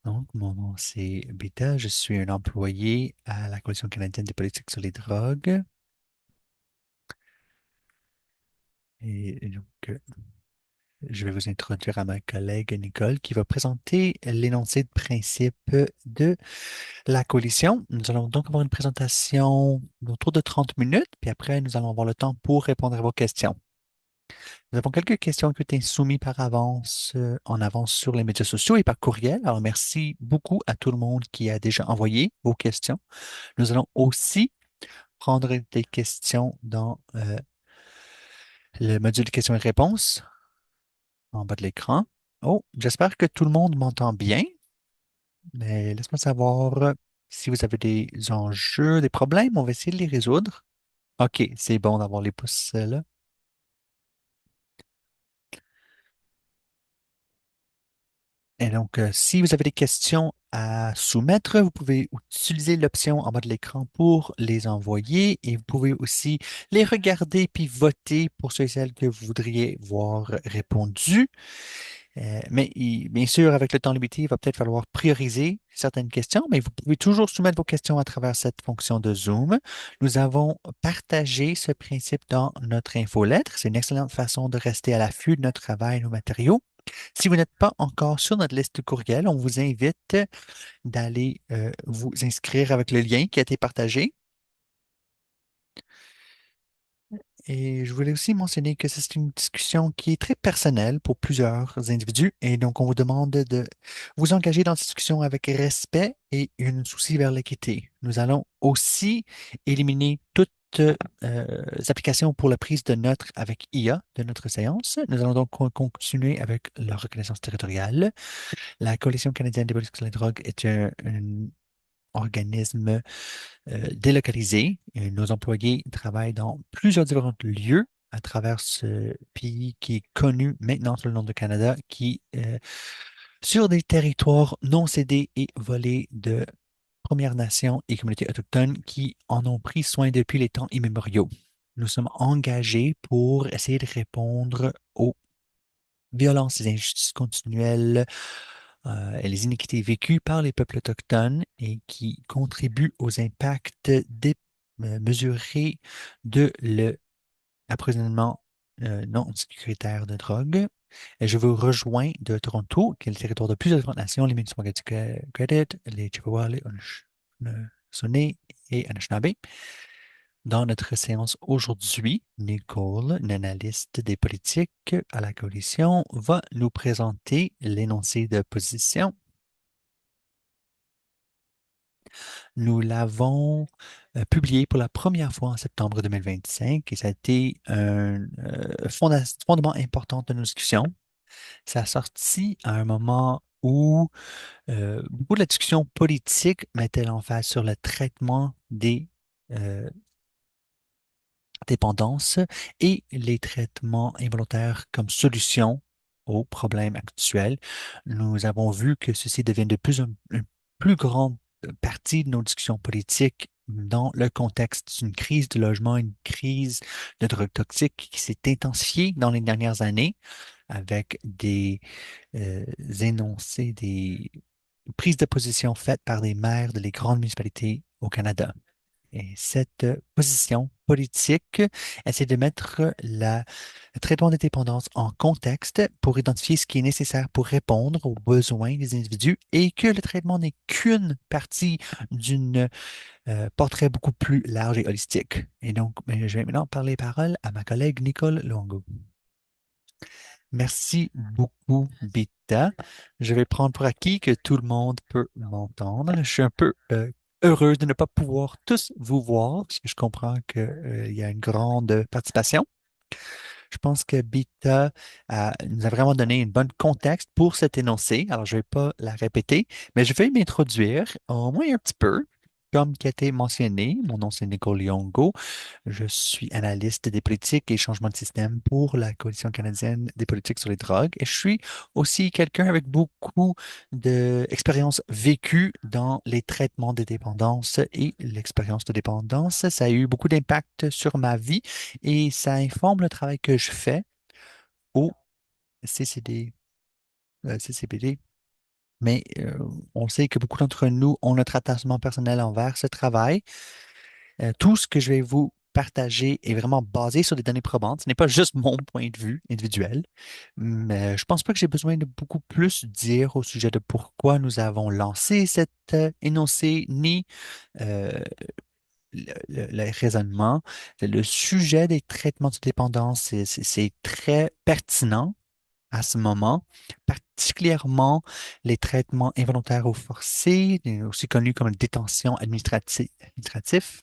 Donc, mon nom, c'est Bita. Je suis un employé à la Coalition canadienne des politiques sur les drogues. Et donc, je vais vous introduire à ma collègue Nicole qui va présenter l'énoncé de principe de la coalition. Nous allons donc avoir une présentation autour de 30 minutes, puis après, nous allons avoir le temps pour répondre à vos questions. Nous avons quelques questions qui ont été soumises par avance, en avance sur les médias sociaux et par courriel. Alors, merci beaucoup à tout le monde qui a déjà envoyé vos questions. Nous allons aussi prendre des questions dans le module de questions et réponses en bas de l'écran. Oh, j'espère que tout le monde m'entend bien, mais laisse-moi savoir si vous avez des enjeux, des problèmes. On va essayer de les résoudre. OK, c'est bon d'avoir les pouces là. Et donc, si vous avez des questions à soumettre, vous pouvez utiliser l'option en bas de l'écran pour les envoyer et vous pouvez aussi les regarder puis voter pour ceux et celles que vous voudriez voir répondu. Bien sûr, avec le temps limité, il va peut-être falloir prioriser certaines questions, mais vous pouvez toujours soumettre vos questions à travers cette fonction de Zoom. Nous avons partagé ce principe dans notre infolettre. C'est une excellente façon de rester à l'affût de notre travail et nos matériaux. Si vous n'êtes pas encore sur notre liste courriel, on vous invite d'aller vous inscrire avec le lien qui a été partagé. Et je voulais aussi mentionner que c'est une discussion qui est très personnelle pour plusieurs individus et donc on vous demande de vous engager dans cette discussion avec respect et une souci vers l'équité. Nous allons aussi éliminer toutes applications pour la prise de notes avec IA de notre séance. Nous allons donc continuer avec la reconnaissance territoriale. La Coalition canadienne des politiques sur les drogues est un organisme délocalisés. Et nos employés travaillent dans plusieurs différents lieux à travers ce pays qui est connu maintenant sous le nom de Canada, sur des territoires non cédés et volés de Premières Nations et communautés autochtones qui en ont pris soin depuis les temps immémoriaux. Nous sommes engagés pour essayer de répondre aux violences et injustices continuelles et les iniquités vécues par les peuples autochtones et qui contribuent aux impacts mesurés de l'approvisionnement non sécuritaire de drogue. Et je vous rejoins de Toronto, qui est le territoire de plusieurs différentes nations, les Minisquaquet Credit, les Chippewa, les Haudenosaunee et Anishinaabe. Dans notre séance aujourd'hui, Nicole, une analyste des politiques à la coalition, va nous présenter l'énoncé de position. Nous l'avons publié pour la première fois en septembre 2025 et ça a été un fondement important de nos discussions. Ça a sorti à un moment où beaucoup de la discussion politique mettait l'emphase sur le traitement des euh, dépendance et les traitements involontaires comme solution aux problèmes actuels. Nous avons vu que ceci devient de plus en une plus grande partie de nos discussions politiques dans le contexte d'une crise de logement, une crise de drogue toxique qui s'est intensifiée dans les dernières années avec des énoncés, des prises de position faites par des maires de les grandes municipalités au Canada. Et cette position politique essaie de mettre le traitement des dépendances en contexte pour identifier ce qui est nécessaire pour répondre aux besoins des individus et que le traitement n'est qu'une partie d'une portrait beaucoup plus large et holistique. Et donc, je vais maintenant parler parole à ma collègue Nicole Longo. Merci beaucoup, Bita. Je vais prendre pour acquis que tout le monde peut m'entendre. Je suis un peu heureuse de ne pas pouvoir tous vous voir, parce que je comprends qu'il y a une grande participation. Je pense que Bita nous a vraiment donné une bonne contexte pour cet énoncé. Alors, je ne vais pas la répéter, mais je vais m'introduire au moins un petit peu. Comme qui a été mentionné, mon nom c'est Nicole Yongo. Je suis analyste des politiques et changements de système pour la Coalition canadienne des politiques sur les drogues. Et je suis aussi quelqu'un avec beaucoup d'expérience vécue dans les traitements des dépendances et l'expérience de dépendance. Ça a eu beaucoup d'impact sur ma vie et ça informe le travail que je fais au CCD, CCBD Mais on sait que beaucoup d'entre nous ont notre attachement personnel envers ce travail. Tout ce que je vais vous partager est vraiment basé sur des données probantes. Ce n'est pas juste mon point de vue individuel, mais je pense pas que j'ai besoin de beaucoup plus dire au sujet de pourquoi nous avons lancé cet énoncé, ni euh, le raisonnement. Le sujet des traitements de dépendance, c'est très pertinent à ce moment, particulièrement les traitements involontaires ou forcés, aussi connus comme la détention administrative.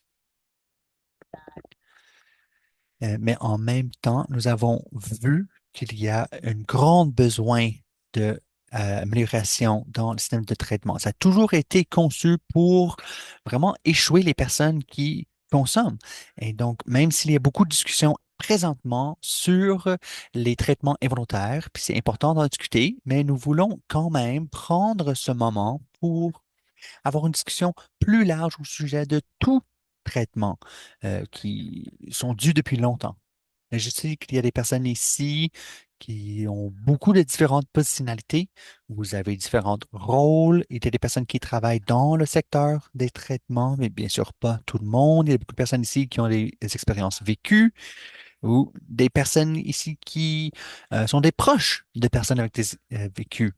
Mais en même temps, nous avons vu qu'il y a un grand besoin de amélioration dans le système de traitement. Ça a toujours été conçu pour vraiment échouer les personnes qui consomment. Et donc, même s'il y a beaucoup de discussions présentement sur les traitements involontaires, puis c'est important d'en discuter, mais nous voulons quand même prendre ce moment pour avoir une discussion plus large au sujet de tout traitement qui sont dus depuis longtemps. Et je sais qu'il y a des personnes ici qui ont beaucoup de différentes personnalités. Vous avez différents rôles. Il y a des personnes qui travaillent dans le secteur des traitements, mais bien sûr pas tout le monde. Il y a beaucoup de personnes ici qui ont des expériences vécues ou des personnes ici qui sont des proches de personnes avec des vécus.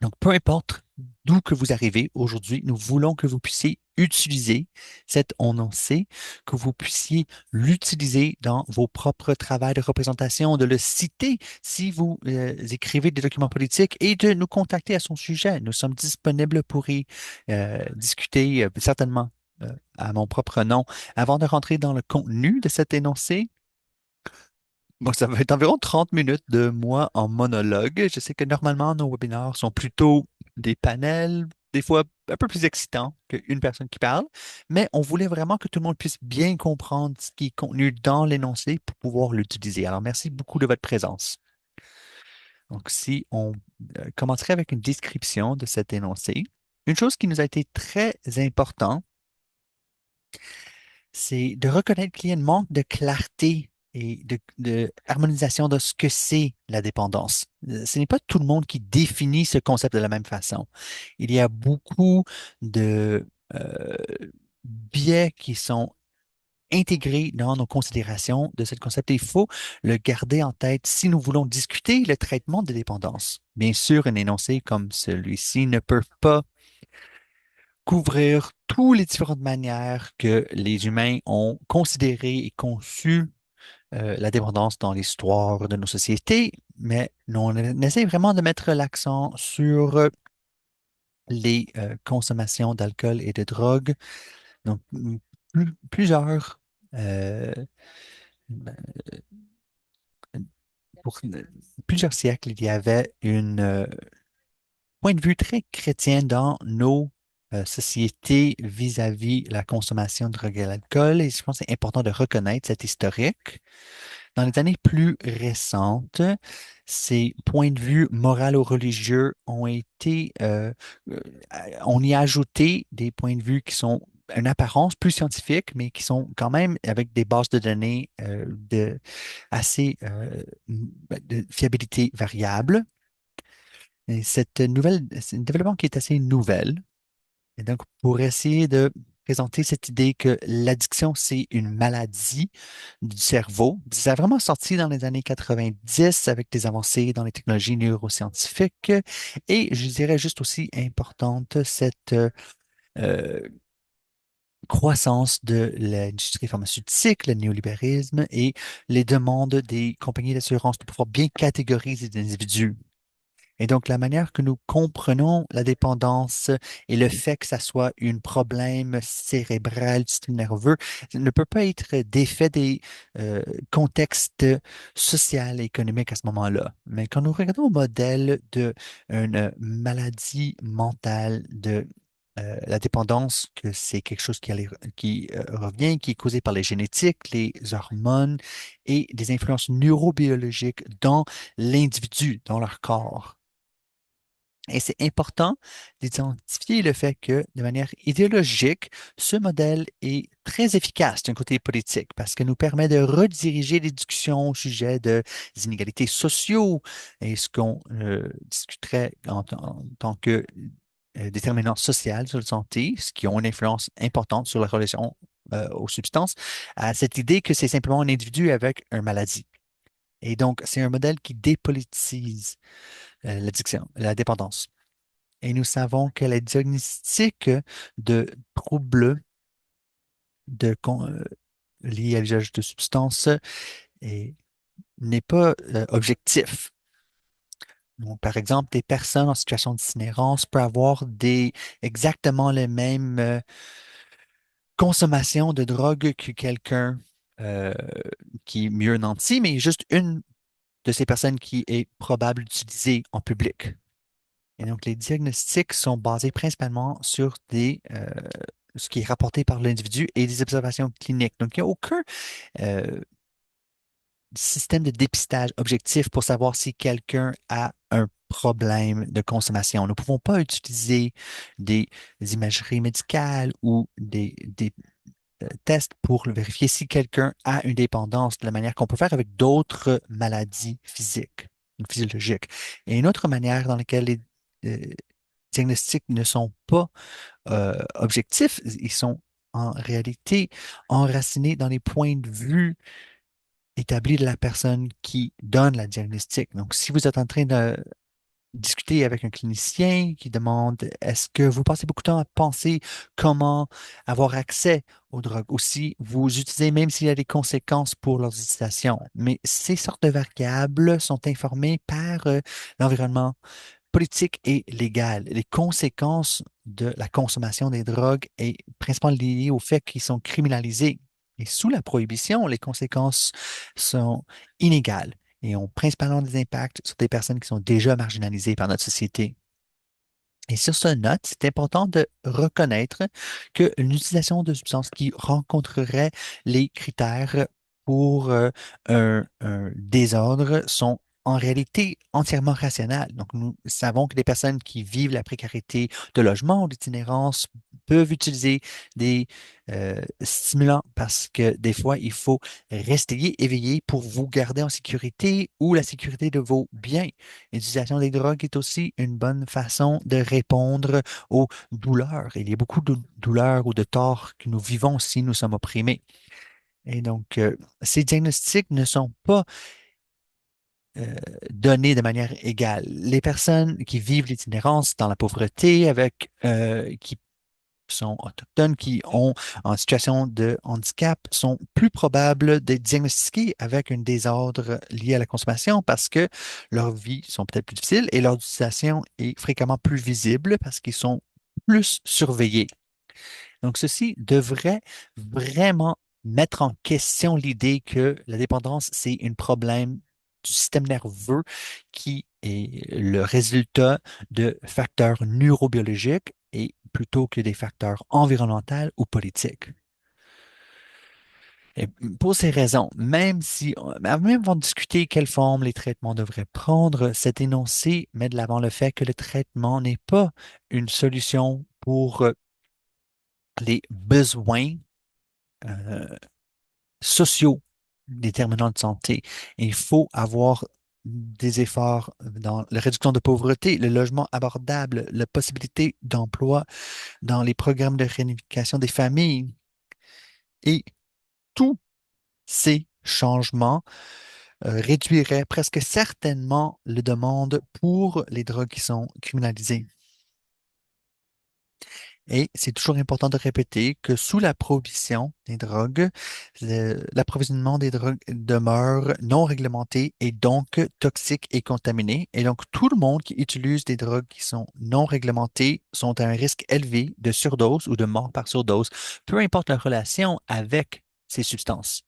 Donc, peu importe d'où que vous arrivez aujourd'hui, nous voulons que vous puissiez utiliser cet énoncé, que vous puissiez l'utiliser dans vos propres travaux de représentation, de le citer si vous écrivez des documents politiques et de nous contacter à son sujet. Nous sommes disponibles pour y discuter certainement à mon propre nom. Avant de rentrer dans le contenu de cet énoncé, bon, ça va être environ 30 minutes de moi en monologue. Je sais que normalement, nos webinaires sont plutôt des panels, des fois un peu plus excitants qu'une personne qui parle, mais on voulait vraiment que tout le monde puisse bien comprendre ce qui est contenu dans l'énoncé pour pouvoir l'utiliser. Alors, merci beaucoup de votre présence. Donc, si on commencerait avec une description de cet énoncé, une chose qui nous a été très importante, c'est de reconnaître qu'il y a un manque de clarté et de harmonisation de ce que c'est la dépendance. Ce n'est pas tout le monde qui définit ce concept de la même façon. Il y a beaucoup de biais qui sont intégrés dans nos considérations de ce concept. Et il faut le garder en tête si nous voulons discuter le traitement de dépendance. Bien sûr, un énoncé comme celui-ci ne peut pas couvrir toutes les différentes manières que les humains ont considéré et conçu la dépendance dans l'histoire de nos sociétés, mais on essaie vraiment de mettre l'accent sur les consommations d'alcool et de drogue. Donc, plusieurs, euh, ben, pour plusieurs siècles, il y avait une point de vue très chrétien dans nos sociétés vis-à-vis la consommation de drogue et l'alcool. Et je pense que c'est important de reconnaître cet historique. Dans les années plus récentes, ces points de vue moral ou religieux ont été, euh, on y a ajouté des points de vue qui sont une apparence plus scientifique, mais qui sont quand même avec des bases de données de assez de fiabilité variable. Et cette nouvelle, c'est un développement qui est assez nouvelle. Et donc, pour essayer de présenter cette idée que l'addiction, c'est une maladie du cerveau, ça a vraiment sorti dans les années 90 avec des avancées dans les technologies neuroscientifiques. Et je dirais juste aussi importante cette euh, croissance de l'industrie pharmaceutique, le néolibéralisme et les demandes des compagnies d'assurance de pouvoir bien catégoriser les individus. Et donc, la manière que nous comprenons la dépendance et le fait que ça soit un problème cérébral du système nerveux ne peut pas être défait des contextes social et économiques à ce moment-là. Mais quand nous regardons au modèle d'une maladie mentale de la dépendance, que c'est quelque chose qui revient, qui est causé par les génétiques, les hormones et des influences neurobiologiques dans l'individu, dans leur corps. Et c'est important d'identifier le fait que, de manière idéologique, ce modèle est très efficace d'un côté politique parce qu'il nous permet de rediriger les discussions au sujet des inégalités sociaux et ce qu'on discuterait en tant que déterminants sociaux sur la santé, ce qui ont une influence importante sur la relation aux substances, à cette idée que c'est simplement un individu avec une maladie. Et donc, c'est un modèle qui dépolitise l'addiction, la dépendance. Et nous savons que le diagnostic de troubles liés à l'usage de substances est- n'est pas objectif. Donc, par exemple, des personnes en situation d'itinérance peuvent avoir exactement les mêmes consommations de drogue que quelqu'un euh, qui est mieux nanti, mais juste une de ces personnes qui est probable d'utiliser en public. Et donc, les diagnostics sont basés principalement sur ce qui est rapporté par l'individu et des observations cliniques. Donc, il n'y a aucun euh, système de dépistage objectif pour savoir si quelqu'un a un problème de consommation. Nous ne pouvons pas utiliser des imageries médicales ou des tests pour vérifier si quelqu'un a une dépendance de la manière qu'on peut faire avec d'autres maladies physiques, physiologiques. Et une autre manière dans laquelle les diagnostics ne sont pas objectifs, ils sont en réalité enracinés dans les points de vue établis de la personne qui donne la diagnostic. Donc, si vous êtes en train de discuter avec un clinicien qui demande est-ce que vous passez beaucoup de temps à penser comment avoir accès aux drogues, ou si vous utilisez même s'il y a des conséquences pour leur utilisation. Mais ces sortes de variables sont informées par l'environnement politique et légale. Les conséquences de la consommation des drogues est principalement liées au fait qu'ils sont criminalisés. Et sous la prohibition, les conséquences sont inégales et ont principalement des impacts sur des personnes qui sont déjà marginalisées par notre société. Et sur ce note, c'est important de reconnaître que l'utilisation de substances qui rencontreraient les critères pour un désordre sont en réalité entièrement rationnelles. Donc, nous savons que les personnes qui vivent la précarité de logement ou d'itinérance peuvent utiliser des stimulants parce que des fois, il faut rester éveillé pour vous garder en sécurité ou la sécurité de vos biens. L'utilisation des drogues est aussi une bonne façon de répondre aux douleurs. Il y a beaucoup de douleurs ou de torts que nous vivons si nous sommes opprimés. Et donc, ces diagnostics ne sont pas donnés de manière égale. Les personnes qui vivent l'itinérance dans la pauvreté, qui sont autochtones, qui ont en situation de handicap, sont plus probables d'être diagnostiqués avec un désordre lié à la consommation parce que leurs vies sont peut-être plus difficiles et leur utilisation est fréquemment plus visible parce qu'ils sont plus surveillés. Donc, ceci devrait vraiment mettre en question l'idée que la dépendance, c'est un problème du système nerveux qui est le résultat de facteurs neurobiologiques et plutôt que des facteurs environnementaux ou politiques. Et pour ces raisons, même avant de discuter quelle forme les traitements devraient prendre, cet énoncé met de l'avant le fait que le traitement n'est pas une solution pour les besoins euh, sociaux déterminants de santé. Et il faut avoir des efforts dans la réduction de pauvreté, le logement abordable, la possibilité d'emploi dans les programmes de réunification des familles. Et tous ces changements réduiraient presque certainement les demandes pour les drogues qui sont criminalisées. Et c'est toujours important de répéter que sous la prohibition des drogues, l'approvisionnement des drogues demeure non réglementé et donc toxique et contaminé. Et donc, tout le monde qui utilise des drogues qui sont non réglementées sont à un risque élevé de surdose ou de mort par surdose, peu importe leur relation avec ces substances.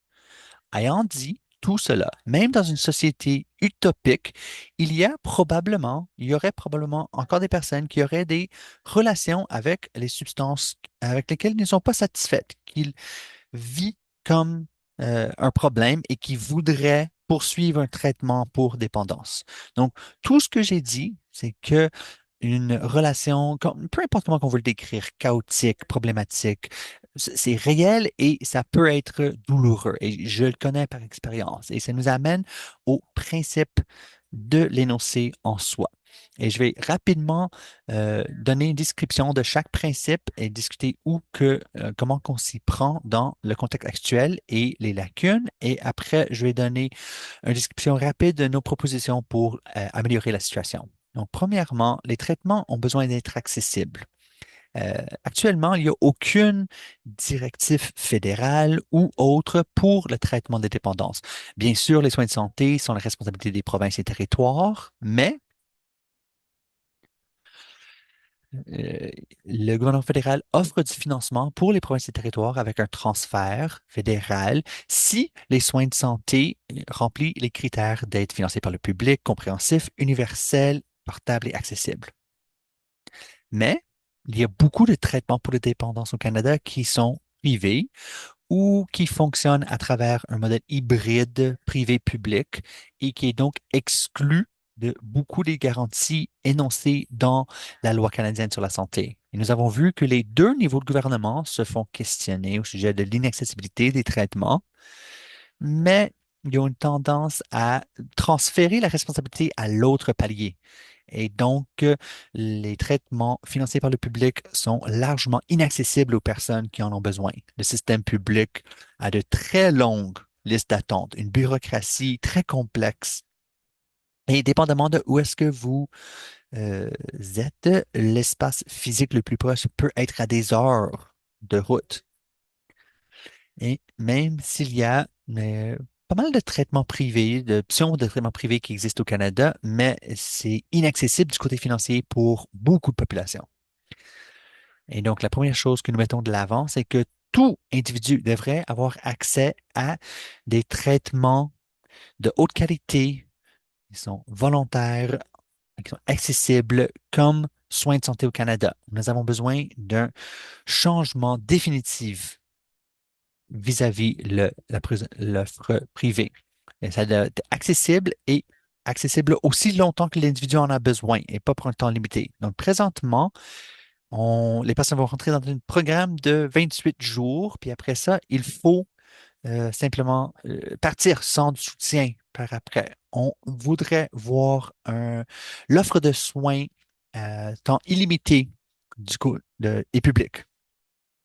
Ayant dit tout cela, même dans une société utopique, il y aurait probablement encore des personnes qui auraient des relations avec les substances avec lesquelles ils ne sont pas satisfaites, qu'ils vivent comme un problème et qui voudraient poursuivre un traitement pour dépendance. Donc, tout ce que j'ai dit, c'est que une relation, peu importe comment on veut le décrire, chaotique, problématique. C'est réel et ça peut être douloureux. Et je le connais par expérience. Et ça nous amène au principe de l'énoncé en soi. Et je vais rapidement donner une description de chaque principe et discuter comment on s'y prend dans le contexte actuel et les lacunes. Et après, je vais donner une description rapide de nos propositions pour améliorer la situation. Donc, premièrement, les traitements ont besoin d'être accessibles. Actuellement, il n'y a aucune directive fédérale ou autre pour le traitement des dépendances. Bien sûr, les soins de santé sont la responsabilité des provinces et territoires, mais euh, le gouvernement fédéral offre du financement pour les provinces et territoires avec un transfert fédéral si les soins de santé remplissent les critères d'être financés par le public, compréhensif, universel, portable et accessible. Mais il y a beaucoup de traitements pour les dépendances au Canada qui sont privés ou qui fonctionnent à travers un modèle hybride privé-public et qui est donc exclu de beaucoup des garanties énoncées dans la loi canadienne sur la santé. Et nous avons vu que les deux niveaux de gouvernement se font questionner au sujet de l'inaccessibilité des traitements, mais il y a une tendance à transférer la responsabilité à l'autre palier. Et donc, les traitements financés par le public sont largement inaccessibles aux personnes qui en ont besoin. Le système public a de très longues listes d'attente, une bureaucratie très complexe. Et dépendamment de où est-ce que vous êtes, l'espace physique le plus proche peut être à des heures de route. Et même s'il y a pas mal de traitements privés, d'options de traitements privés qui existent au Canada, mais c'est inaccessible du côté financier pour beaucoup de populations. Et donc, la première chose que nous mettons de l'avant, c'est que tout individu devrait avoir accès à des traitements de haute qualité, qui sont volontaires, qui sont accessibles comme soins de santé au Canada. Nous avons besoin d'un changement définitif vis-à-vis l'offre privée. Et ça doit être accessible et accessible aussi longtemps que l'individu en a besoin et pas pour un temps limité. Donc, présentement, les personnes vont rentrer dans un programme de 28 jours, puis après ça, il faut simplement partir sans soutien par après. On voudrait voir l'offre de soins temps illimité et public.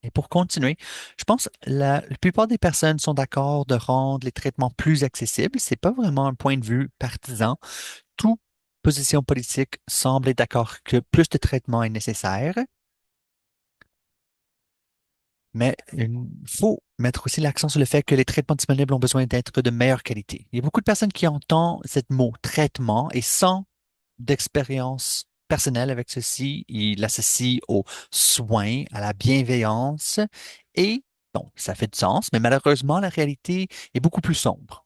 Et pour continuer, je pense que la plupart des personnes sont d'accord de rendre les traitements plus accessibles. C'est pas vraiment un point de vue partisan. Toute position politique semble être d'accord que plus de traitements est nécessaire, mais il faut mettre aussi l'accent sur le fait que les traitements disponibles ont besoin d'être de meilleure qualité. Il y a beaucoup de personnes qui entendent ce mot traitement et sans d'expérience personnelle avec ceci. Il l'associe aux soins, à la bienveillance et bon, ça fait du sens, mais malheureusement, la réalité est beaucoup plus sombre.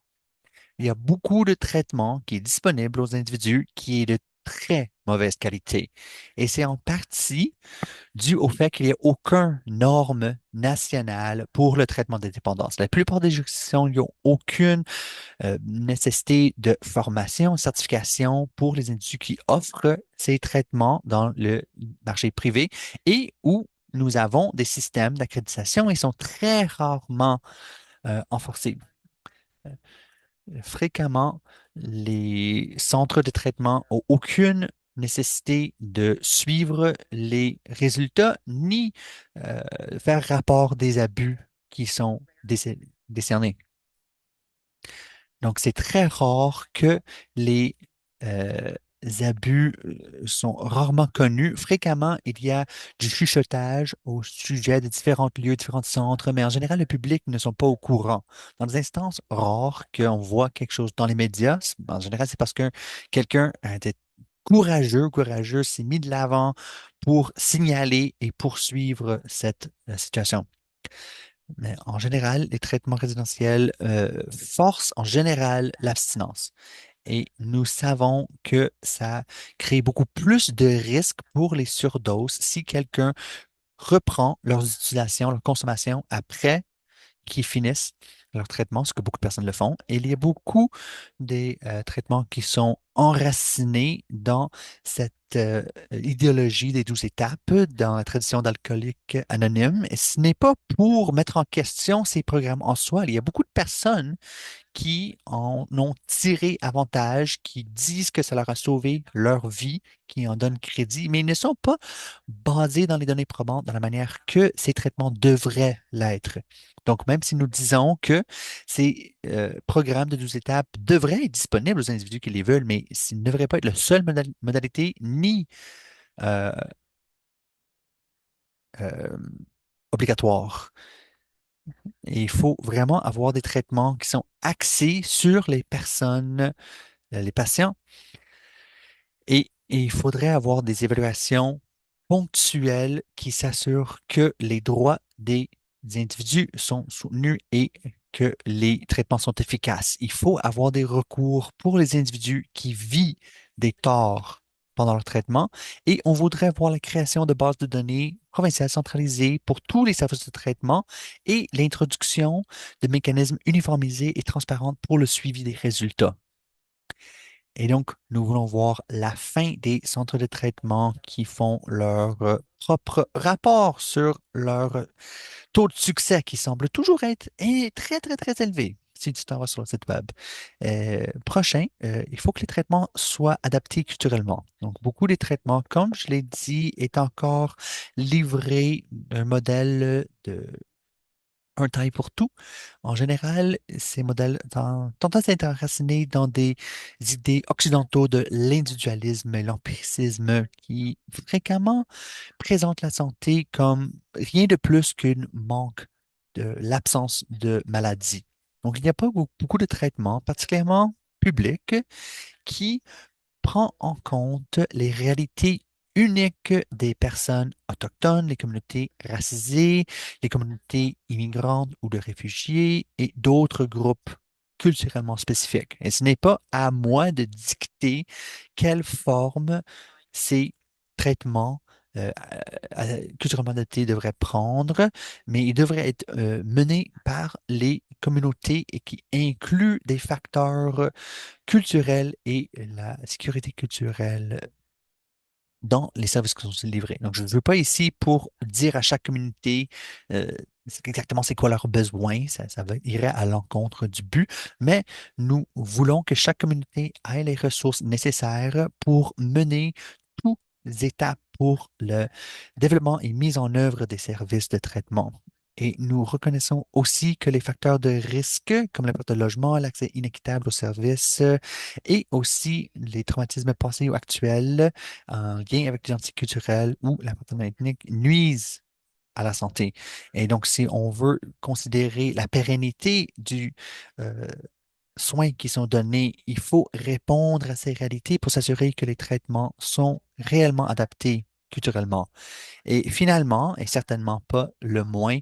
Il y a beaucoup de traitements qui est disponible aux individus qui est de très mauvaise qualité. Et c'est en partie dû au fait qu'il n'y a aucune norme nationale pour le traitement des dépendances. La plupart des juridictions n'ont aucune nécessité de formation, certification pour les individus qui offrent ces traitements dans le marché privé et où nous avons des systèmes d'accréditation et sont très rarement enforcés. Fréquemment, les centres de traitement n'ont aucune nécessité de suivre les résultats ni faire rapport des abus qui sont décernés. Donc, c'est très rare que les euh, abus sont rarement connus. Fréquemment, il y a du chuchotage au sujet de différents lieux, différents centres, mais en général, le public ne sont pas au courant. Dans des instances rares qu'on voit quelque chose dans les médias, en général, c'est parce que quelqu'un a été courageux, s'est mis de l'avant pour signaler et poursuivre cette situation. Mais en général, les traitements résidentiels forcent en général l'abstinence. Et nous savons que ça crée beaucoup plus de risques pour les surdoses si quelqu'un reprend leurs utilisations, leur consommation après qu'ils finissent leur traitement, ce que beaucoup de personnes le font. Et il y a beaucoup des traitements qui sont enracinés dans cette idéologie des 12 étapes dans la tradition d'alcoolique anonyme. Et ce n'est pas pour mettre en question ces programmes en soi. Il y a beaucoup de personnes qui en ont tiré avantage, qui disent que ça leur a sauvé leur vie, qui en donnent crédit, mais ils ne sont pas basés dans les données probantes de la manière que ces traitements devraient l'être. Donc, même si nous disons que ces programmes de 12 étapes devraient être disponibles aux individus qui les veulent, mais ce ne devrait pas être la seule modalité ni euh, euh, obligatoire. Et il faut vraiment avoir des traitements qui sont axés sur les personnes, les patients. Et il faudrait avoir des évaluations ponctuelles qui s'assurent que les droits des individus sont soutenus et que les traitements sont efficaces. Il faut avoir des recours pour les individus qui vivent des torts pendant leur traitement et on voudrait voir la création de bases de données provinciales centralisées pour tous les services de traitement et l'introduction de mécanismes uniformisés et transparents pour le suivi des résultats. Et donc, nous voulons voir la fin des centres de traitement qui font leur propre rapport sur leur taux de succès qui semble toujours être très, très, très élevé si tu t'en vas sur le site web. Prochain, il faut que les traitements soient adaptés culturellement. Donc, beaucoup des traitements, comme je l'ai dit, est encore livré d'un modèle de un taille pour tout. En général, ces modèles tendent à s'être enracinés dans des idées occidentaux de l'individualisme et l'empiricisme qui fréquemment présentent la santé comme rien de plus qu'une manque de l'absence de maladie. Donc, il n'y a pas beaucoup de traitements, particulièrement publics, qui prend en compte les réalités uniques des personnes autochtones, les communautés racisées, les communautés immigrantes ou de réfugiés et d'autres groupes culturellement spécifiques. Et ce n'est pas à moi de dicter quelle forme ces traitements culturellement adaptés devraient prendre, mais ils devraient être menés par les communautés et qui incluent des facteurs culturelle et la sécurité culturelle dans les services qui sont livrés. Donc, je ne veux pas ici pour dire à chaque communauté exactement c'est quoi leurs besoins, irait à l'encontre du but, mais nous voulons que chaque communauté ait les ressources nécessaires pour mener toutes les étapes pour le développement et mise en œuvre des services de traitement. Et nous reconnaissons aussi que les facteurs de risque, comme la perte de logement, l'accès inéquitable aux services et aussi les traumatismes passés ou actuels en lien avec l'identité culturelle ou l'appartenance ethnique nuisent à la santé. Et donc, si on veut considérer la pérennité du soins qui sont donnés, il faut répondre à ces réalités pour s'assurer que les traitements sont réellement adaptés culturellement. Et finalement, et certainement pas le moins,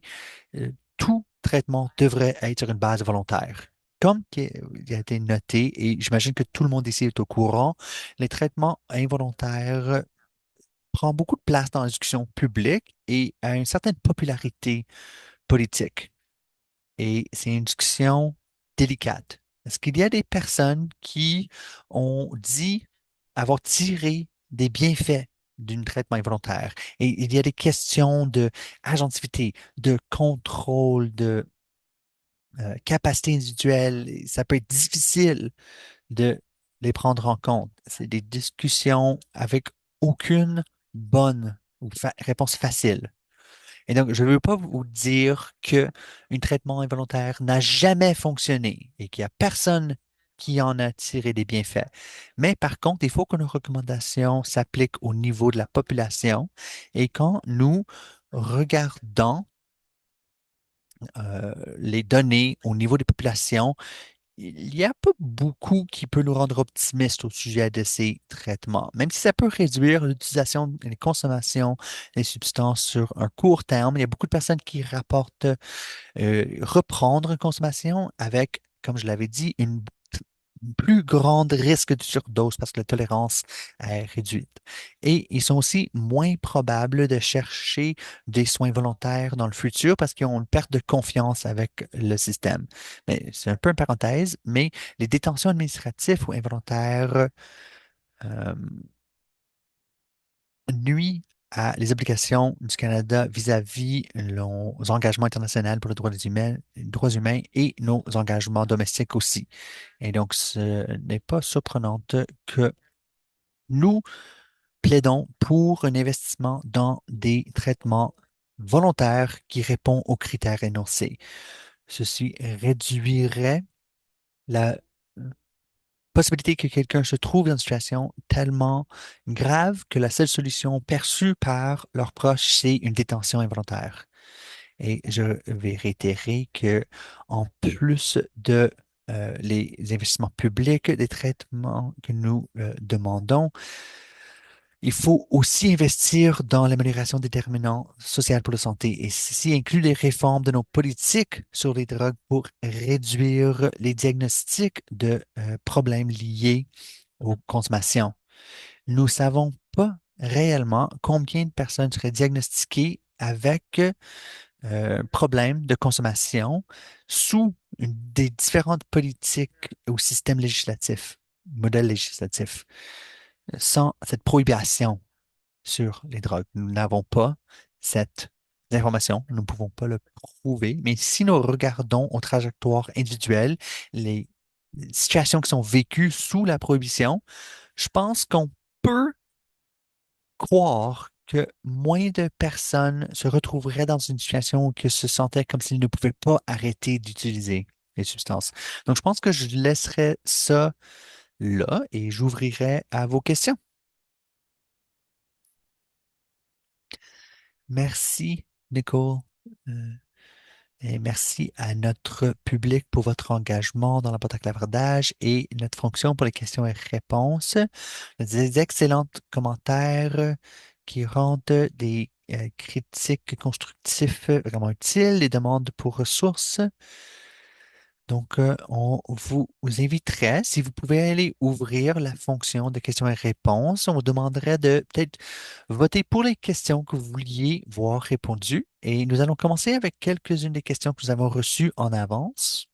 tout traitement devrait être sur une base volontaire. Comme il a été noté, et j'imagine que tout le monde ici est au courant, les traitements involontaires prennent beaucoup de place dans la discussion publique et a une certaine popularité politique. Et c'est une discussion délicate. Est-ce qu'il y a des personnes qui ont dit avoir tiré des bienfaits d'un traitement involontaire? Et il y a des questions de agentivité, de contrôle, de capacité individuelle. Et ça peut être difficile de les prendre en compte. C'est des discussions avec aucune bonne ou réponse facile. Et donc, je ne veux pas vous dire que un traitement involontaire n'a jamais fonctionné et qu'il n'y a personne qui en a tiré des bienfaits. Mais par contre, il faut que nos recommandations s'appliquent au niveau de la population. Et quand nous regardons les données au niveau des populations, il n'y a pas beaucoup qui peut nous rendre optimistes au sujet de ces traitements, même si ça peut réduire l'utilisation et la consommation des substances sur un court terme. Il y a beaucoup de personnes qui rapportent reprendre une consommation avec, comme je l'avais dit, une plus grand risque de surdose parce que la tolérance est réduite. Et ils sont aussi moins probables de chercher des soins volontaires dans le futur parce qu'ils ont une perte de confiance avec le système. Mais c'est un peu une parenthèse, mais les détentions administratives ou involontaires euh, nuit à les obligations du Canada vis-à-vis nos engagements internationaux pour les droits humains et nos engagements domestiques aussi. Et donc, ce n'est pas surprenant que nous plaidons pour un investissement dans des traitements volontaires qui répondent aux critères énoncés. Ceci réduirait la possibilité que quelqu'un se trouve dans une situation tellement grave que la seule solution perçue par leurs proches, c'est une détention involontaire. Et je vais réitérer que en plus de les investissements publics, des traitements que nous demandons, il faut aussi investir dans l'amélioration des déterminants sociaux pour la santé. Et ceci inclut les réformes de nos politiques sur les drogues pour réduire les diagnostics de problèmes liés aux consommations. Nous ne savons pas réellement combien de personnes seraient diagnostiquées avec problèmes de consommation sous des différentes politiques ou systèmes législatifs, modèles législatifs, sans cette prohibition sur les drogues. Nous n'avons pas cette information, nous ne pouvons pas le prouver, mais si nous regardons aux trajectoires individuelles, les situations qui sont vécues sous la prohibition, je pense qu'on peut croire que moins de personnes se retrouveraient dans une situation où ils se sentaient comme s'ils ne pouvaient pas arrêter d'utiliser les substances. Donc, je pense que je laisserai ça là et j'ouvrirai à vos questions. Merci, Nicole. Euh, Et merci à notre public pour votre engagement dans le clavardage et notre fonction pour les questions et réponses. Des excellents commentaires qui rendent des critiques constructifs vraiment utiles, des demandes pour ressources. Donc, on vous inviterait, si vous pouvez aller ouvrir la fonction de questions et réponses, on vous demanderait de peut-être voter pour les questions que vous vouliez voir répondues. Et nous allons commencer avec quelques-unes des questions que nous avons reçues en avance.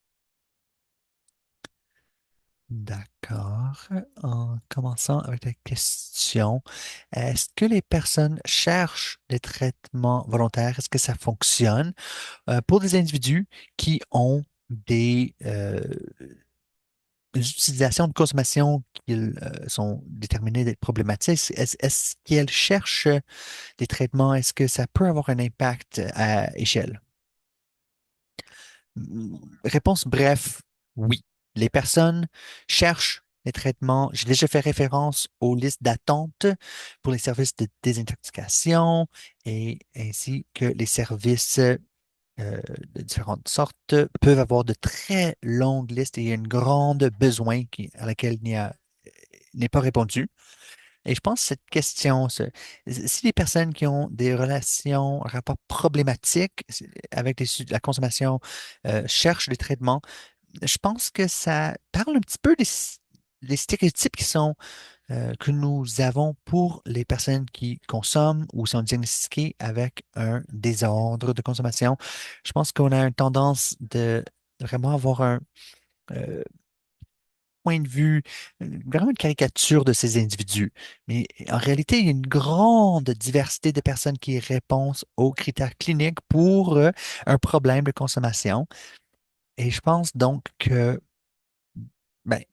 D'accord. En commençant avec la question, est-ce que les personnes cherchent des traitements volontaires? Est-ce que ça fonctionne? Pour des individus qui ont des utilisations de consommation qui sont déterminées d'être problématiques, est-ce qu'elles cherchent des traitements? Est-ce que ça peut avoir un impact à échelle? Réponse bref, oui. Les personnes cherchent les traitements. J'ai déjà fait référence aux listes d'attente pour les services de désintoxication et ainsi que les services de différentes sortes peuvent avoir de très longues listes et un grand besoin à laquelle n'est pas répondu. Et je pense que cette question, si les personnes qui ont des relations, un rapport problématique avec la consommation cherchent des traitements, je pense que ça parle un petit peu des stéréotypes que nous avons pour les personnes qui consomment ou sont diagnostiquées avec un désordre de consommation. Je pense qu'on a une tendance de vraiment avoir un euh, point de vue, vraiment une caricature de ces individus. Mais en réalité, il y a une grande diversité de personnes qui répondent aux critères cliniques pour un problème de consommation. Et je pense donc que ben,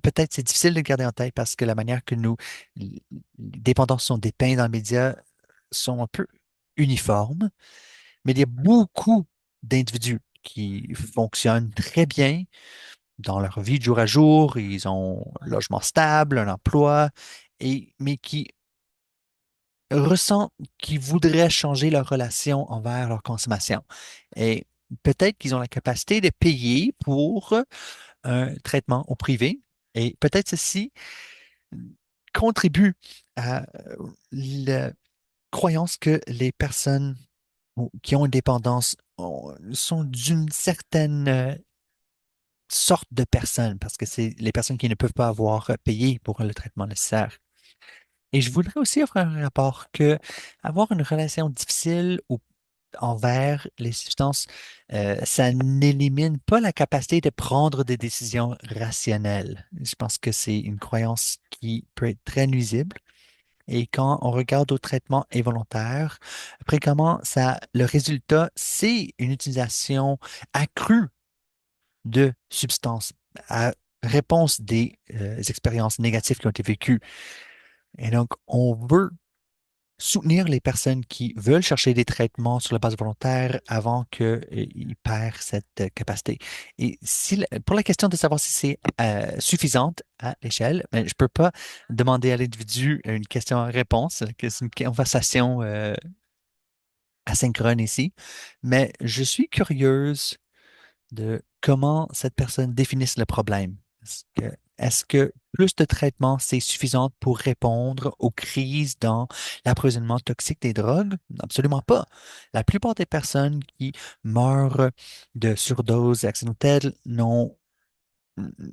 peut-être c'est difficile de le garder en tête parce que la manière que les dépendances sont dépeintes dans les médias sont un peu uniformes, mais il y a beaucoup d'individus qui fonctionnent très bien dans leur vie de jour à jour. Ils ont un logement stable, un emploi, mais qui ressentent qu'ils voudraient changer leur relation envers leur consommation. Et peut-être qu'ils ont la capacité de payer pour un traitement au privé. Et peut-être ceci contribue à la croyance que les personnes qui ont une dépendance sont d'une certaine sorte de personnes, parce que c'est les personnes qui ne peuvent pas avoir payé pour le traitement nécessaire. Et je voudrais aussi offrir un rapport que avoir une relation difficile ou envers les substances, ça n'élimine pas la capacité de prendre des décisions rationnelles. Je pense que c'est une croyance qui peut être très nuisible. Et quand on regarde au traitement involontaire, fréquemment, le résultat, c'est une utilisation accrue de substances à réponse des expériences négatives qui ont été vécues. Et donc, on veut soutenir les personnes qui veulent chercher des traitements sur la base volontaire avant qu'ils perdent cette capacité. Et pour la question de savoir si c'est suffisante à l'échelle, ben, je ne peux pas demander à l'individu une question-réponse, que c'est une conversation asynchrone ici, mais je suis curieuse de comment cette personne définisse le problème. Est-ce que plus de traitement, c'est suffisant pour répondre aux crises dans l'approvisionnement toxique des drogues? Absolument pas. La plupart des personnes qui meurent de surdose accidentelle n'ont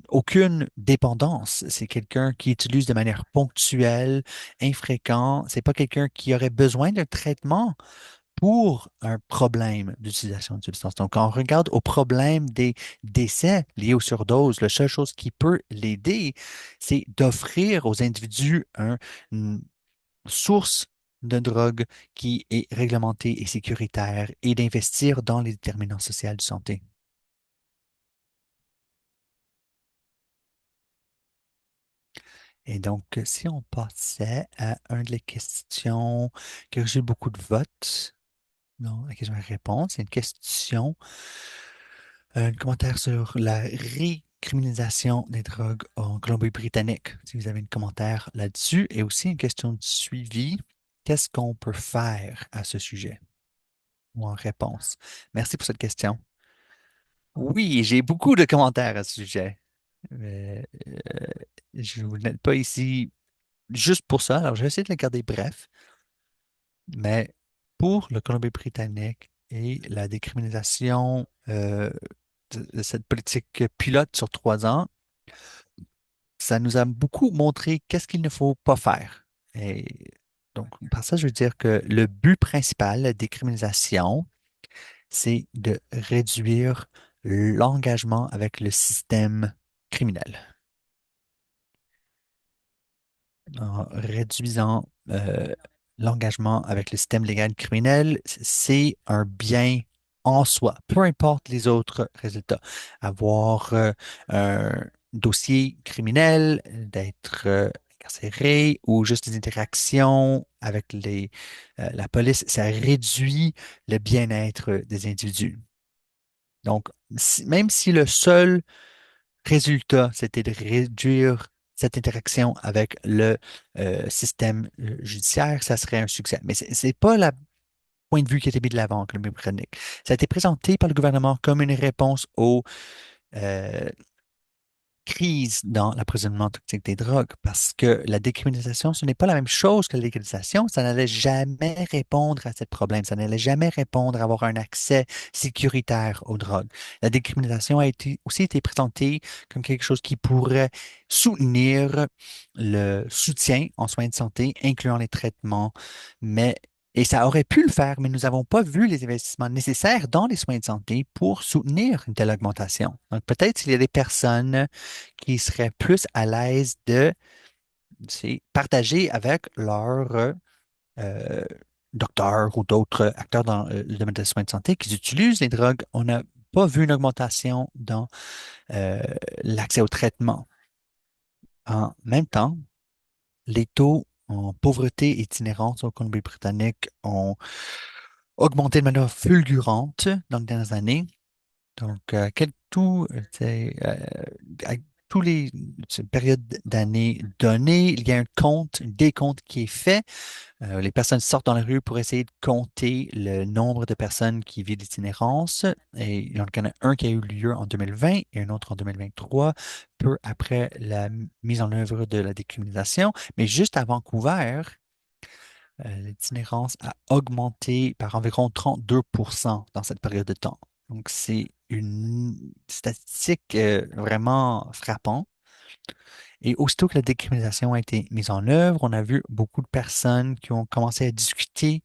aucune dépendance. C'est quelqu'un qui utilise de manière ponctuelle, infréquente. C'est pas quelqu'un qui aurait besoin d'un traitement pour un problème d'utilisation de substance. Donc, quand on regarde au problème des décès liés aux surdoses, la seule chose qui peut l'aider, c'est d'offrir aux individus une source de drogue qui est réglementée et sécuritaire et d'investir dans les déterminants sociaux de santé. Et donc, si on passait à une des questions qui a reçu beaucoup de votes, non, à laquelle je vais répondre, c'est une question. Un commentaire sur la récriminalisation des drogues en Colombie-Britannique. Si vous avez un commentaire là-dessus. Et aussi une question de suivi. Qu'est-ce qu'on peut faire à ce sujet? Ou en réponse. Merci pour cette question. Oui, j'ai beaucoup de commentaires à ce sujet. Je ne vous mets pas ici juste pour ça. Alors, je vais essayer de les garder bref. Mais pour le Colombie-Britannique et la décriminalisation de cette politique pilote sur 3 ans, ça nous a beaucoup montré qu'est-ce qu'il ne faut pas faire. Et donc, par ça, je veux dire que le but principal de la décriminalisation, c'est de réduire l'engagement avec le système criminel. En réduisant l'engagement avec le système légal criminel, c'est un bien en soi, peu importe les autres résultats. Avoir un dossier criminel, d'être incarcéré ou juste des interactions avec la police, ça réduit le bien-être des individus. Donc, même si le seul résultat, c'était de réduire cette interaction avec le système judiciaire, ça serait un succès. Mais ce n'est pas le point de vue qui a été mis de l'avant en Colombie-Britannique. Ça a été présenté par le gouvernement comme une réponse aux euh, crise dans l'approvisionnement toxique des drogues parce que la décriminalisation, ce n'est pas la même chose que la légalisation. Ça n'allait jamais répondre à ce problème. Ça n'allait jamais répondre à avoir un accès sécuritaire aux drogues. La décriminalisation aussi été présentée comme quelque chose qui pourrait soutenir le soutien en soins de santé, incluant les traitements, mais et ça aurait pu le faire, mais nous n'avons pas vu les investissements nécessaires dans les soins de santé pour soutenir une telle augmentation. Donc, peut-être s'il y a des personnes qui seraient plus à l'aise de partager avec leur euh, docteur ou d'autres acteurs dans le domaine des soins de santé qui utilisent les drogues. On n'a pas vu une augmentation dans euh, l'accès au traitement. En même temps, les taux en pauvreté itinérante au Colombie-Britannique ont augmenté de manière fulgurante dans les dernières années. Donc, à tous les périodes d'années données, il y a un compte, un décompte qui est fait. Les personnes sortent dans la rue pour essayer de compter le nombre de personnes qui vivent l'itinérance. Et il y en a un qui a eu lieu en 2020 et un autre en 2023, peu après la mise en œuvre de la décriminalisation. Mais juste à Vancouver, l'itinérance a augmenté par environ 32% dans cette période de temps. Donc, c'est une statistique vraiment frappante. Et aussitôt que la décriminalisation a été mise en œuvre, on a vu beaucoup de personnes qui ont commencé à discuter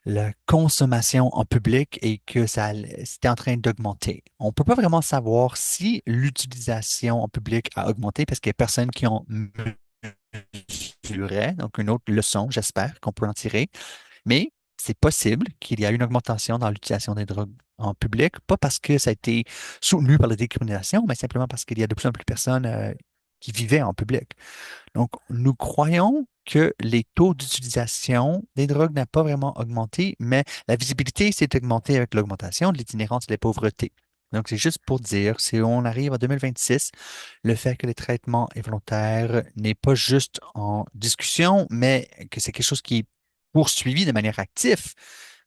la consommation en public et que c'était en train d'augmenter. On ne peut pas vraiment savoir si l'utilisation en public a augmenté parce qu'il y a personne qui en mesurait. Donc, une autre leçon, j'espère, qu'on peut en tirer. Mais c'est possible qu'il y a une augmentation dans l'utilisation des drogues en public, pas parce que ça a été soutenu par la décriminalisation, mais simplement parce qu'il y a de plus en plus de personnes qui vivaient en public. Donc, nous croyons que les taux d'utilisation des drogues n'ont pas vraiment augmenté, mais la visibilité s'est augmentée avec l'augmentation de l'itinérance et de la pauvreté. Donc, c'est juste pour dire, si on arrive en 2026, le fait que les traitements involontaires n'est pas juste en discussion, mais que c'est quelque chose qui est poursuivi de manière active,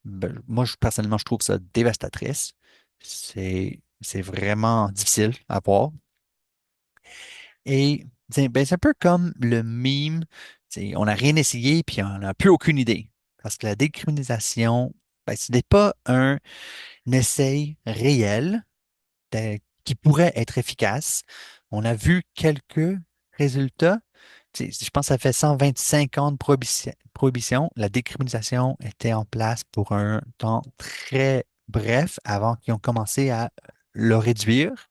ben, moi, personnellement, je trouve ça dévastatrice. C'est vraiment difficile à voir. Et ben, c'est un peu comme le meme, on n'a rien essayé puis on n'a plus aucune idée. Parce que la décriminalisation, ben, ce n'est pas un essai réel qui pourrait être efficace. On a vu quelques résultats. Je pense que ça fait 125 ans de prohibition. La décriminalisation était en place pour un temps très bref avant qu'ils ont commencé à le réduire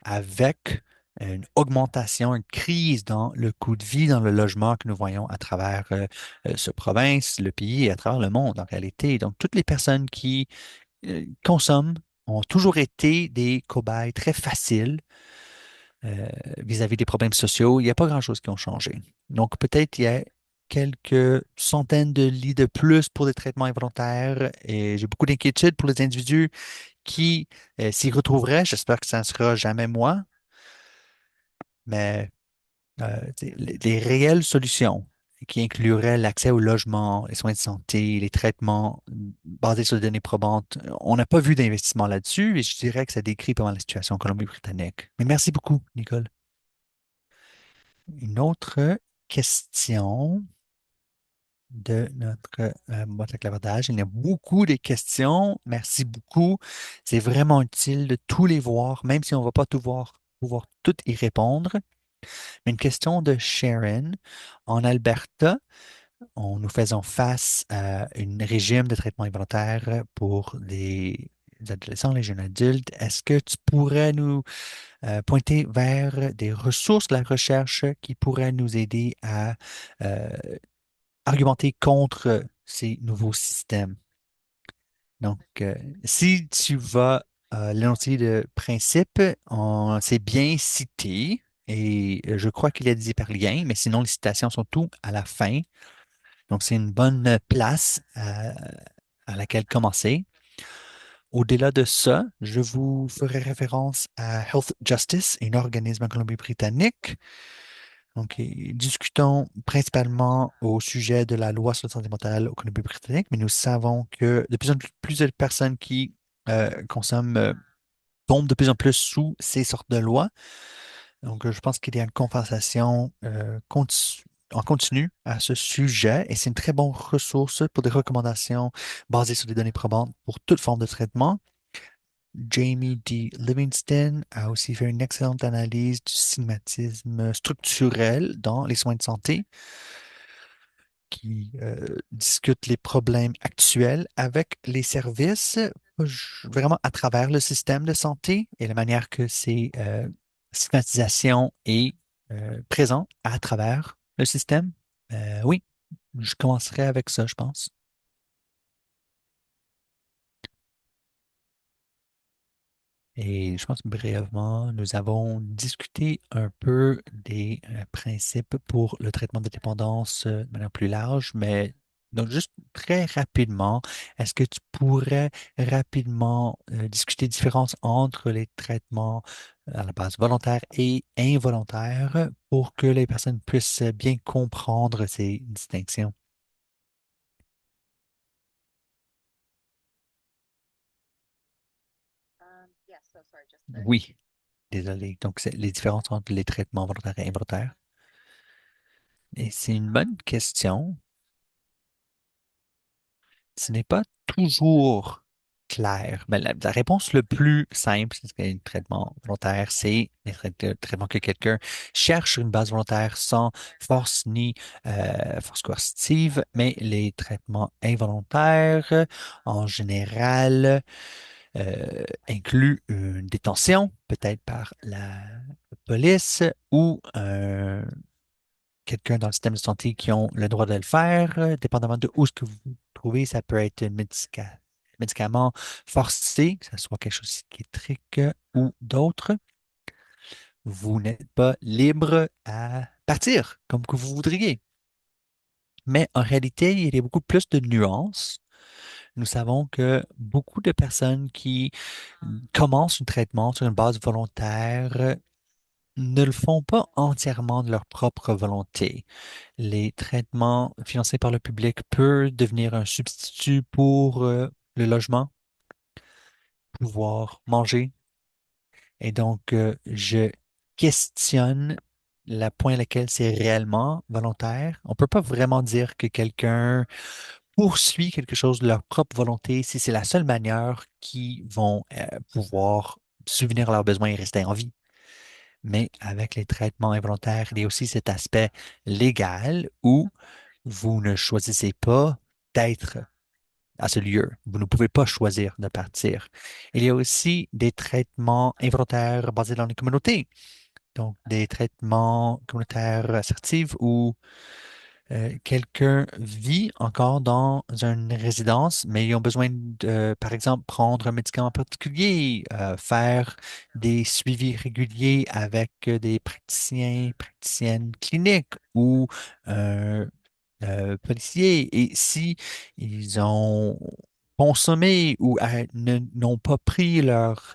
avec une augmentation, une crise dans le coût de vie, dans le logement que nous voyons à travers ce province, le pays et à travers le monde en réalité. Donc, toutes les personnes qui consomment ont toujours été des cobayes très faciles vis-à-vis des problèmes sociaux. Il n'y a pas grand-chose qui ont changé. Donc, peut-être il y a quelques centaines de lits de plus pour des traitements involontaires et j'ai beaucoup d'inquiétudes pour les individus qui s'y retrouveraient. J'espère que ça ne sera jamais moi. Mais les réelles solutions qui incluraient l'accès au logement, les soins de santé, les traitements basés sur des données probantes, on n'a pas vu d'investissement là-dessus et je dirais que ça décrit pas mal la situation en Colombie-Britannique. Mais merci beaucoup, Nicole. Une autre question de notre boîte à clavardage. Il y a beaucoup de questions. Merci beaucoup. C'est vraiment utile de tous les voir, même si on ne va pas tout voir, pouvoir toutes y répondre. Une question de Sharon. En Alberta, nous faisons face à un régime de traitement involontaire pour les adolescents, les jeunes adultes. Est-ce que tu pourrais nous pointer vers des ressources de la recherche qui pourraient nous aider à euh, argumenter contre ces nouveaux systèmes? Donc, si tu vas l'énoncé de principe, c'est bien cité et je crois qu'il y a des hyperliens, mais sinon les citations sont tout à la fin. Donc, c'est une bonne place à laquelle commencer. Au-delà de ça, je vous ferai référence à Health Justice, un organisme en Colombie-Britannique. Donc, discutons principalement au sujet de la loi sur la santé mentale au Colombie-Britannique, mais nous savons que de plus en plus de personnes qui consomment tombent de plus en plus sous ces sortes de lois. Donc, je pense qu'il y a une conversation en continu à ce sujet et c'est une très bonne ressource pour des recommandations basées sur des données probantes pour toute forme de traitement. Jamie D. Livingston a aussi fait une excellente analyse du stigmatisme structurel dans les soins de santé qui discute les problèmes actuels avec les services, vraiment à travers le système de santé et la manière que ces stigmatisation est présente à travers le système. Oui, je commencerai avec ça, je pense. Et je pense que brièvement, nous avons discuté un peu des principes pour le traitement de dépendance de manière plus large, mais donc juste très rapidement, est-ce que tu pourrais rapidement discuter différence entre les traitements à la base volontaire et involontaire pour que les personnes puissent bien comprendre ces distinctions? Oui, désolé. Donc, c'est les différences entre les traitements volontaires et involontaires. Et c'est une bonne question. Ce n'est pas toujours clair? Ben, la réponse le plus simple, c'est qu'un traitement volontaire, c'est le traitement que quelqu'un cherche sur une base volontaire sans force ni force coercitive, mais les traitements involontaires, en général, incluent une détention, peut-être par la police ou quelqu'un dans le système de santé qui ont le droit de le faire, dépendamment de où ce que vous vous trouvez, ça peut être un médicament forcé, que ce soit quelque chose psychiatrique ou d'autre. Vous n'êtes pas libre à partir comme que vous voudriez. Mais en réalité, il y a beaucoup plus de nuances. Nous savons que beaucoup de personnes qui commencent un traitement sur une base volontaire ne le font pas entièrement de leur propre volonté. Les traitements financés par le public peuvent devenir un substitut pour le logement, pouvoir manger. Et donc, je questionne la point à laquelle c'est réellement volontaire. On ne peut pas vraiment dire que quelqu'un poursuit quelque chose de leur propre volonté si c'est la seule manière qu'ils vont pouvoir subvenir à leurs besoins et rester en vie. Mais avec les traitements involontaires, il y a aussi cet aspect légal où vous ne choisissez pas d'être à ce lieu. Vous ne pouvez pas choisir de partir. Il y a aussi des traitements involontaires basés dans les communautés. Donc, des traitements communautaires assertifs où quelqu'un vit encore dans une résidence, mais ils ont besoin de, par exemple, prendre un médicament particulier, faire des suivis réguliers avec des praticiens, praticiennes cliniques ou euh, policiers. Et si ils ont consommé ou n'ont pas pris leurs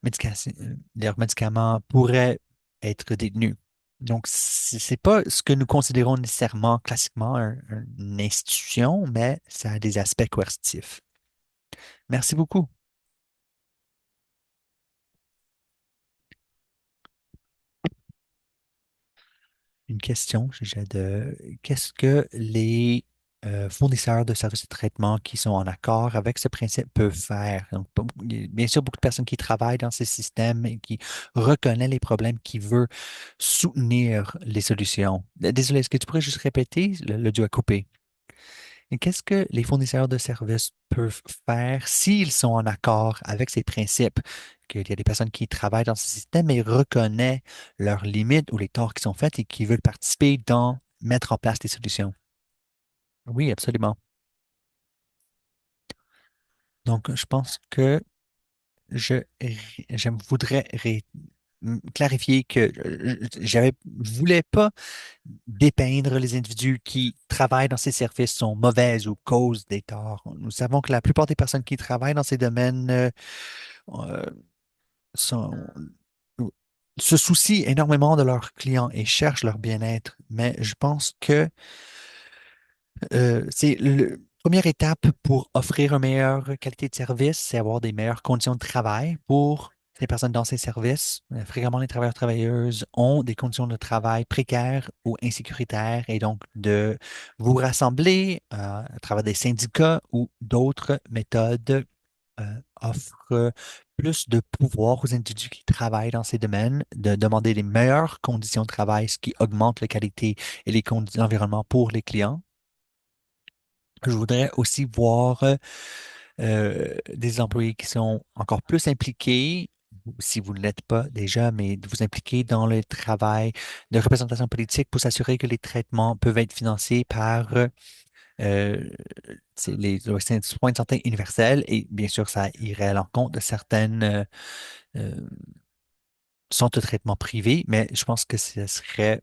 médicaments pourraient être détenus. Donc, c'est pas ce que nous considérons nécessairement classiquement une institution, mais ça a des aspects coercitifs. Merci beaucoup. Une question, j'ai qu'est-ce que les fournisseurs de services de traitement qui sont en accord avec ce principe peuvent faire? Donc, il y a bien sûr, beaucoup de personnes qui travaillent dans ces systèmes et qui reconnaissent les problèmes, qui veulent soutenir les solutions. Désolé, est-ce que tu pourrais juste répéter? Le Dieu a coupé. Et qu'est-ce que les fournisseurs de services peuvent faire s'ils sont en accord avec ces principes? Qu'il y a des personnes qui travaillent dans ce système et reconnaissent leurs limites ou les torts qui sont faits et qui veulent participer dans mettre en place des solutions. Oui, absolument. Donc, je pense que je, je voudrais clarifier que je voulais pas dépeindre les individus qui travaillent dans ces services sont mauvaises ou causent des torts. Nous savons que la plupart des personnes qui travaillent dans ces domaines euh, sont- se soucient énormément de leurs clients et cherchent leur bien-être. Mais je pense que c'est la première étape pour offrir une meilleure qualité de service, c'est avoir des meilleures conditions de travail pour les personnes dans ces services. Fréquemment, les travailleurs travailleuses ont des conditions de travail précaires ou insécuritaires et donc de vous rassembler à travers des syndicats ou d'autres méthodes offrent plus de pouvoir aux individus qui travaillent dans ces domaines, de demander les meilleures conditions de travail, ce qui augmente la qualité et les conditions d'environnement pour les clients. Je voudrais aussi voir des employés qui sont encore plus impliqués, si vous ne l'êtes pas déjà, mais de vous impliquer dans le travail de représentation politique pour s'assurer que les traitements peuvent être financés par les soins de santé universels et bien sûr, ça irait à l'encontre de certaines euh, centres de traitement privés, mais je pense que ce serait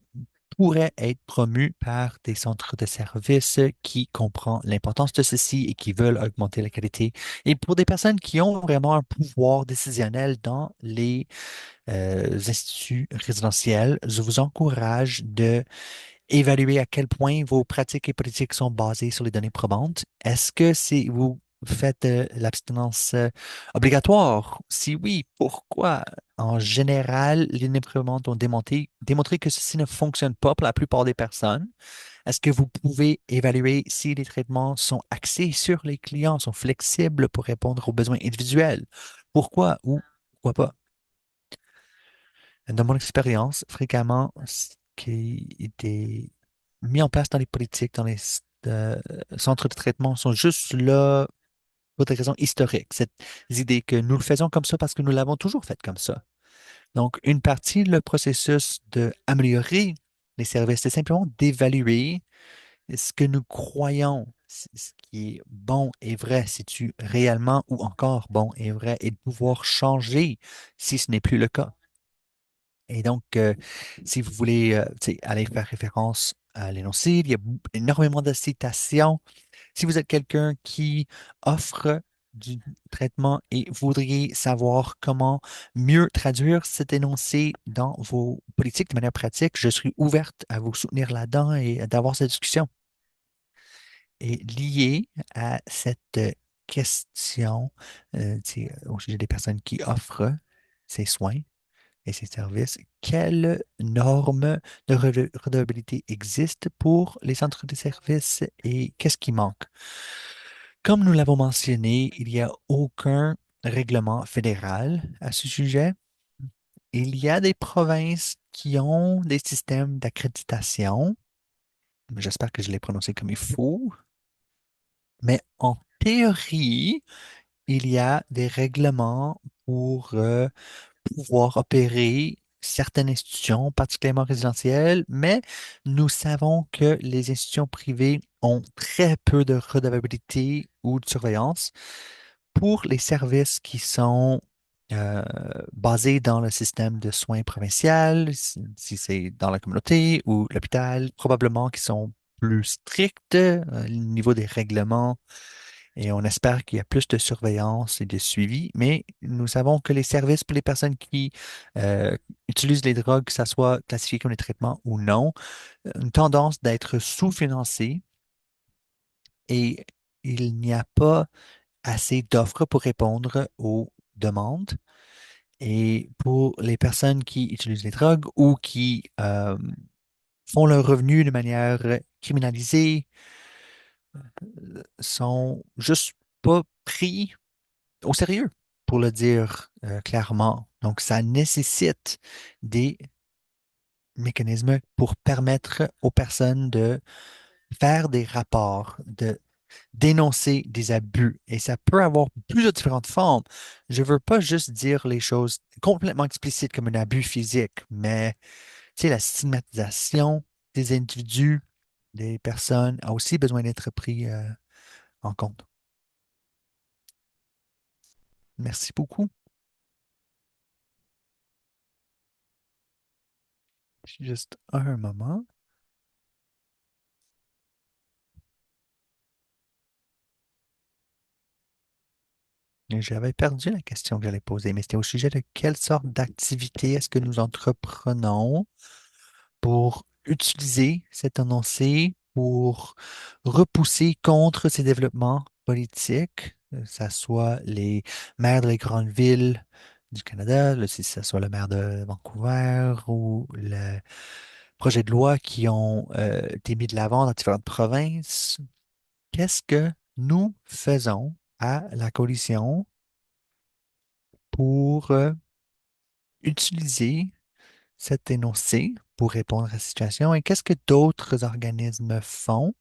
pourrait être promu par des centres de services qui comprennent l'importance de ceci et qui veulent augmenter la qualité. Et pour des personnes qui ont vraiment un pouvoir décisionnel dans les instituts résidentiels, je vous encourage de évaluer à quel point vos pratiques et politiques sont basées sur les données probantes. Est-ce que c'est vous faites l'abstinence obligatoire? Si oui, pourquoi? En général, les nécromantes ont démontré que ceci ne fonctionne pas pour la plupart des personnes. Est-ce que vous pouvez évaluer si les traitements sont axés sur les clients, sont flexibles pour répondre aux besoins individuels? Pourquoi ou pourquoi pas? Dans mon expérience, fréquemment, ce qui était mis en place dans les politiques, dans les centres de traitement, sont juste là pour des raisons historiques. Cette idée que nous le faisons comme ça parce que nous l'avons toujours fait comme ça. Donc, une partie, le processus d'améliorer les services, c'est simplement d'évaluer ce que nous croyons, ce qui est bon et vrai, si-tu réellement ou encore bon et vrai, et de pouvoir changer si ce n'est plus le cas. Et donc, si vous voulez aller faire référence à l'énoncé, il y a énormément de citations. Si vous êtes quelqu'un qui offre du traitement et voudriez savoir comment mieux traduire cet énoncé dans vos politiques de manière pratique, je suis ouverte à vous soutenir là-dedans et d'avoir cette discussion. Et lié à cette question au sujet des personnes qui offrent ces soins, et ces services, quelles normes de redevabilité existent pour les centres de services et qu'est-ce qui manque? Comme nous l'avons mentionné, il n'y a aucun règlement fédéral à ce sujet. Il y a des provinces qui ont des systèmes d'accréditation. J'espère que je l'ai prononcé comme il faut. Mais en théorie, il y a des règlements pour pouvoir opérer certaines institutions, particulièrement résidentielles, mais nous savons que les institutions privées ont très peu de redevabilité ou de surveillance pour les services qui sont euh, basés dans le système de soins provincial, si c'est dans la communauté ou l'hôpital, probablement qui sont plus stricts au niveau des règlements et on espère qu'il y a plus de surveillance et de suivi, mais nous savons que les services pour les personnes qui utilisent les drogues, que ça soit classifié comme des traitements ou non, une tendance d'être sous-financés et il n'y a pas assez d'offres pour répondre aux demandes. Et pour les personnes qui utilisent les drogues ou qui font leur revenu de manière criminalisée, sont juste pas pris au sérieux, pour le dire clairement. Donc, ça nécessite des mécanismes pour permettre aux personnes de faire des rapports, de dénoncer des abus. Et ça peut avoir plusieurs différentes formes. Je ne veux pas juste dire les choses complètement explicites comme un abus physique, mais tu sais, la stigmatisation des individus, des personnes, a aussi besoin d'être pris en compte. Merci beaucoup. Juste un moment. J'avais perdu la question que j'allais poser, mais c'était au sujet de quelle sorte d'activité est-ce que nous entreprenons pour utiliser cet énoncé pour repousser contre ces développements politiques, que ce soit les maires des grandes villes du Canada, si ce soit le maire de Vancouver ou le projet de loi qui ont été mis de l'avant dans différentes provinces. Qu'est-ce que nous faisons à la coalition pour utiliser cet énoncé pour répondre à la situation et qu'est-ce que d'autres organismes font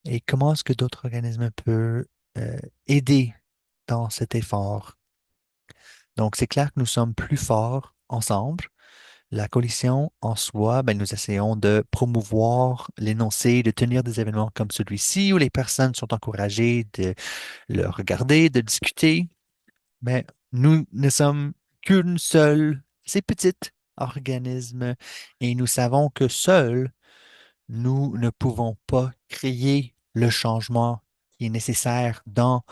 et comment est-ce que d'autres organismes peuvent aider dans cet effort. Donc, c'est clair que nous sommes plus forts ensemble. La coalition en soi, ben, nous essayons de promouvoir l'énoncé, de tenir des événements comme celui-ci où les personnes sont encouragées de le regarder, de discuter. Mais nous ne sommes qu'une seule, assez petite organisme et nous savons que seuls, nous ne pouvons pas créer le changement qui est nécessaire dans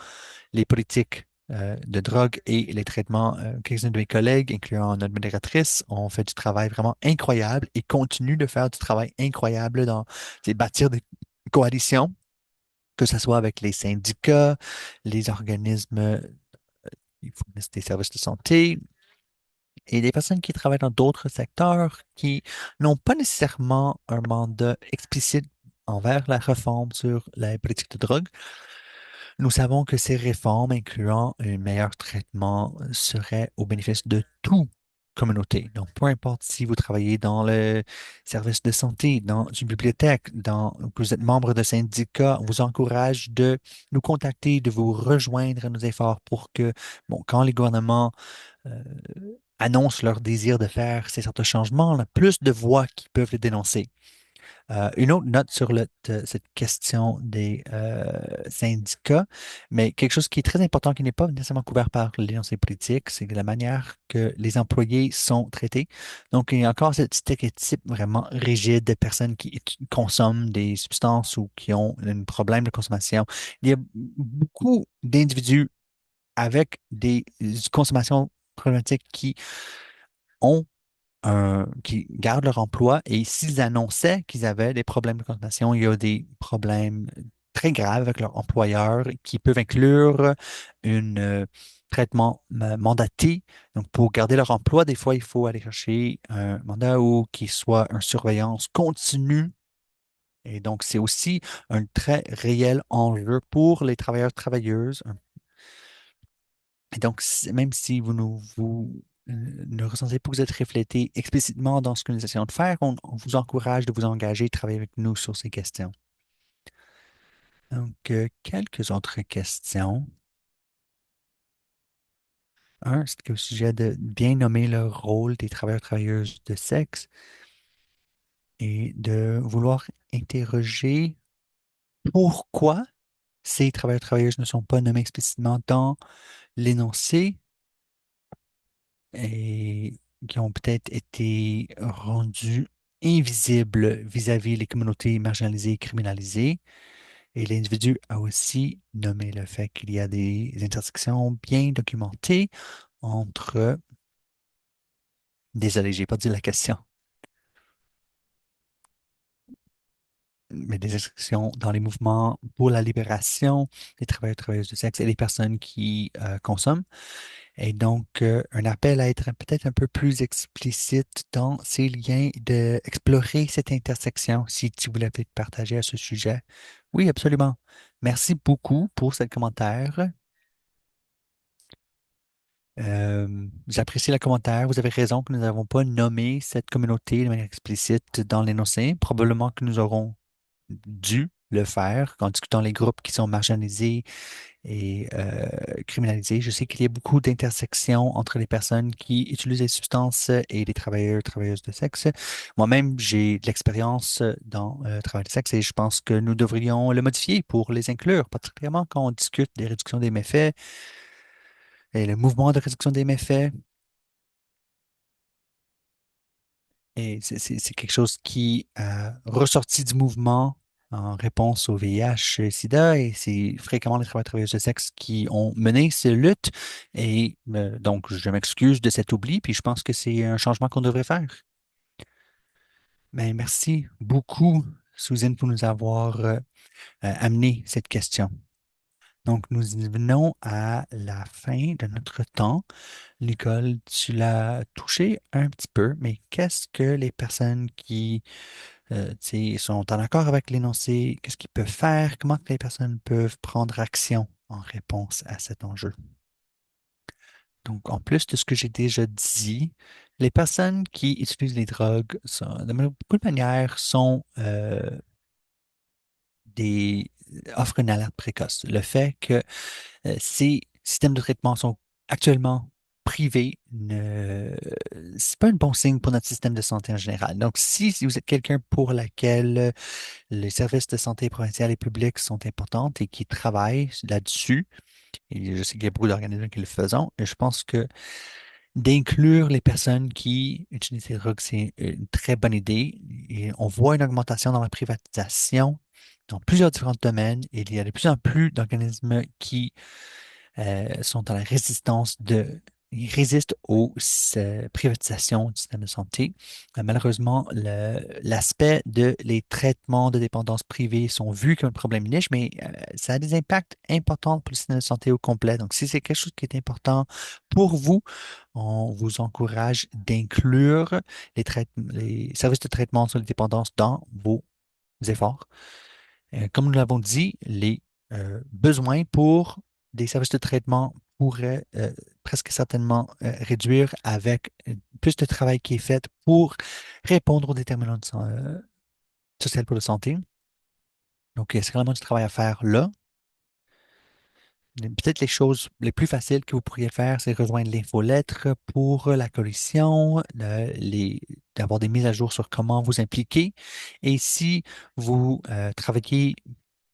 les politiques de drogue et les traitements. Quelques-uns de mes collègues, incluant notre modératrice, ont fait du travail vraiment incroyable et continuent de faire du travail incroyable dans bâtir des coalitions que ce soit avec les syndicats, les organismes qui fournissent des services de santé et des personnes qui travaillent dans d'autres secteurs qui n'ont pas nécessairement un mandat explicite envers la réforme sur la politique de drogue. Nous savons que ces réformes, incluant un meilleur traitement, seraient au bénéfice de toute communauté. Donc, peu importe si vous travaillez dans le service de santé, dans une bibliothèque, que vous êtes membre de syndicat, on vous encourage de nous contacter, de vous rejoindre à nos efforts pour que, bon, quand les gouvernements euh, annoncent leur désir de faire ces sortes de changements, on a plus de voix qui peuvent les dénoncer. Une autre note sur cette question des syndicats, mais quelque chose qui est très important, qui n'est pas nécessairement couvert par l'énoncé politique, c'est la manière que les employés sont traités. Donc, il y a encore ce stéréotype vraiment rigide de personnes qui consomment des substances ou qui ont un problème de consommation. Il y a beaucoup d'individus avec des consommations problématiques ont qui gardent leur emploi et s'ils annonçaient qu'ils avaient des problèmes de consommation, il y a des problèmes très graves avec leur employeur qui peuvent inclure un traitement mandaté. Donc, pour garder leur emploi, des fois, il faut aller chercher un mandat ou qui soit une surveillance continue. Et donc, c'est aussi un très réel enjeu pour les travailleurs, travailleuses, et donc, même si ne ressentez pas que vous êtes reflété explicitement dans ce que nous essayons de faire, on vous encourage de vous engager et travailler avec nous sur ces questions. Donc, quelques autres questions. Un, c'est au sujet de bien nommer le rôle des travailleurs travailleuses de sexe et de vouloir interroger pourquoi ces travailleurs travailleuses ne sont pas nommés explicitement dans l'énoncé et qui ont peut-être été rendus invisibles vis-à-vis les communautés marginalisées et criminalisées. Et l'individu a aussi nommé le fait qu'il y a des intersections bien documentées entre, désolé, j'ai pas dit la question, mais des intersections dans les mouvements pour la libération des travailleurs et travailleuses de sexe et des personnes qui consomment. Et donc, un appel à être peut-être un peu plus explicite dans ces liens, d'explorer cette intersection, si tu voulais peut-être partager à ce sujet. Oui, absolument. Merci beaucoup pour ce commentaire. J'apprécie le commentaire. Vous avez raison que nous n'avons pas nommé cette communauté de manière explicite dans l'énoncé. Probablement que nous aurons dû le faire en discutant les groupes qui sont marginalisés et criminalisés. Je sais qu'il y a beaucoup d'intersections entre les personnes qui utilisent les substances et les travailleurs, travailleuses de sexe. Moi-même, j'ai de l'expérience dans le travail de sexe et je pense que nous devrions le modifier pour les inclure, particulièrement quand on discute des réductions des méfaits et le mouvement de réduction des méfaits. Et c'est quelque chose qui a ressorti du mouvement en réponse au VIH, SIDA, et c'est fréquemment les travailleurs et travailleuses de sexe qui ont mené ces luttes. Et donc, je m'excuse de cet oubli, puis je pense que c'est un changement qu'on devrait faire. Mais merci beaucoup, Suzanne, pour nous avoir amené cette question. Donc, nous venons à la fin de notre temps. Nicole, tu l'as touché un petit peu, mais qu'est-ce que les personnes qui tu sais, sont en accord avec l'énoncé, qu'est-ce qu'ils peuvent faire, comment que les personnes peuvent prendre action en réponse à cet enjeu? Donc, en plus de ce que j'ai déjà dit, les personnes qui utilisent les drogues, de beaucoup de manières, offrent une alerte précoce. Le fait que ces systèmes de traitement sont actuellement privés, c'est pas un bon signe pour notre système de santé en général. Donc, si vous êtes quelqu'un pour laquelle les services de santé provinciaux et publics sont importants et qui travaillent là-dessus, et je sais qu'il y a beaucoup d'organismes qui le font, et je pense que d'inclure les personnes qui utilisent ces drogues, c'est une très bonne idée. Et on voit une augmentation dans la privatisation dans plusieurs différents domaines. Et il y a de plus en plus d'organismes qui sont dans la résistance de ils résistent aux privatisations du système de santé. Malheureusement, l'aspect de les traitements de dépendance privée sont vus comme un problème niche, mais ça a des impacts importants pour le système de santé au complet. Donc, si c'est quelque chose qui est important pour vous, on vous encourage d'inclure les services de traitement sur les dépendances dans vos efforts. Comme nous l'avons dit, les besoins pour des services de traitement pourraient presque certainement réduire avec plus de travail qui est fait pour répondre aux déterminants sociaux pour la santé. Donc, c'est vraiment du travail à faire là. Peut-être les choses les plus faciles que vous pourriez faire, c'est rejoindre l'infolettre pour la coalition, d'avoir des mises à jour sur comment vous impliquer. Et si vous travaillez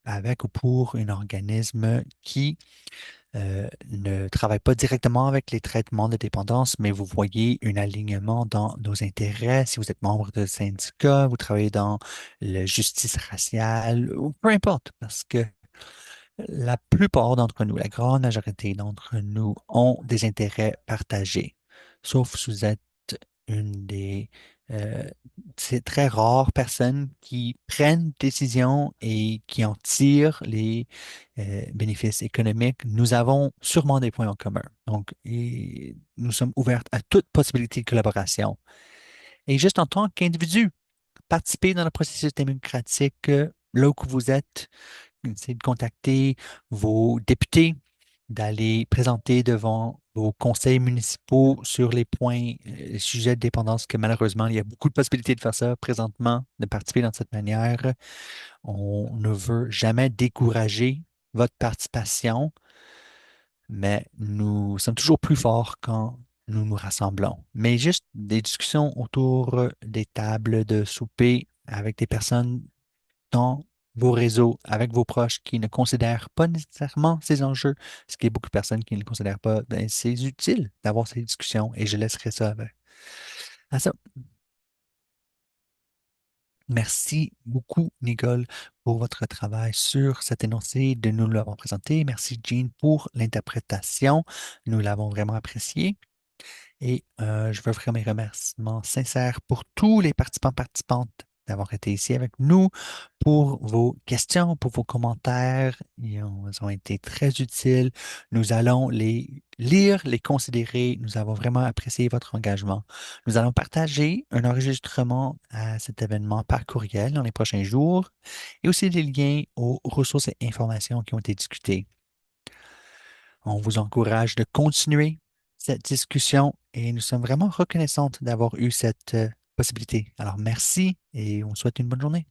avec ou pour un organisme qui ne travaille pas directement avec les traitements de dépendance, mais vous voyez un alignement dans nos intérêts. Si vous êtes membre de syndicat, vous travaillez dans la justice raciale, ou peu importe, parce que la plupart d'entre nous, la grande majorité d'entre nous, ont des intérêts partagés, sauf si vous êtes une des euh, c'est très rares personnes qui prennent décisions et qui en tirent les bénéfices économiques. Nous avons sûrement des points en commun. Donc, nous sommes ouverts à toute possibilité de collaboration. Et juste en tant qu'individu, participer dans le processus démocratique là où que vous êtes, c'est de contacter vos députés, d'aller présenter devant vos conseils municipaux sur les points, les sujets de dépendance, que malheureusement, il y a beaucoup de possibilités de faire ça présentement, de participer dans cette manière. On ne veut jamais décourager votre participation, mais nous sommes toujours plus forts quand nous nous rassemblons. Mais juste des discussions autour des tables de souper avec des personnes dans vos réseaux, avec vos proches qui ne considèrent pas nécessairement ces enjeux, ce qui est beaucoup de personnes qui ne le considèrent pas, ben, c'est utile d'avoir ces discussions et je laisserai ça à ça. Merci beaucoup, Nicole, pour votre travail sur cet énoncé, de nous l'avoir présenté. Merci, Jean, pour l'interprétation. Nous l'avons vraiment apprécié. Et je veux offrir mes remerciements sincères pour tous les participants participantes d'avoir été ici avec nous, pour vos questions, pour vos commentaires. Ils ont été très utiles. Nous allons les lire, les considérer. Nous avons vraiment apprécié votre engagement. Nous allons partager un enregistrement à cet événement par courriel dans les prochains jours et aussi des liens aux ressources et informations qui ont été discutées. On vous encourage de continuer cette discussion et nous sommes vraiment reconnaissantes d'avoir eu cette possibilité. Alors, merci et on vous souhaite une bonne journée.